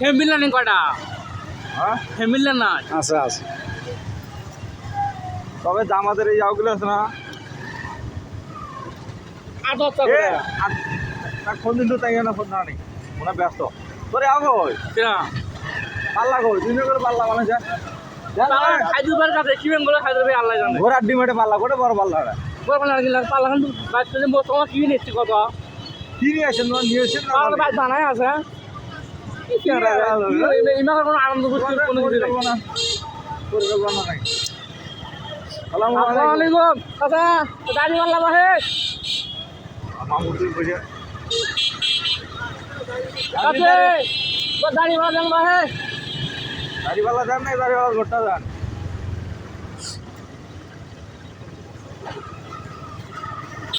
family নেই কয়টা হ্যাঁ ফ্যামিলি না আছে আছে তবে আমাদের এই যাওগুলো আছে না আর 10 টাকা করে তার ফোন দিন তো তাই না ফোন না নেই ওরা ব্যস্ত তোরে আবো কেনা পাল্লা কই দুই করে পাল্লা মানে যা খাইদুবার কাছে কি বেঙ্গল খাইদুবে আল্লাহ জানে ঘোড়ার ডিমেটে পাল্লা করে বড় পাল্লা বড় পালা গিলা পালা খান বাচ্চা যে তোমার কি নিচ্ছি কত কি নিয়ে আসেন না নিয়ে আসেন না আমার ভাই জানাই আছে ইমার কোনো আনন্দ বুঝতে কোনো কিছু নাই পরিকল্পনা নাই আসসালামু আসসালামু আলাইকুম আলাইকুম কাকা দাড়ি वाला বাহে মামুর তুই বসে কাছে দাড়ি वाला বাহে দাড়িওয়ালা যান না দাড়িওয়ালা ঘরটা যান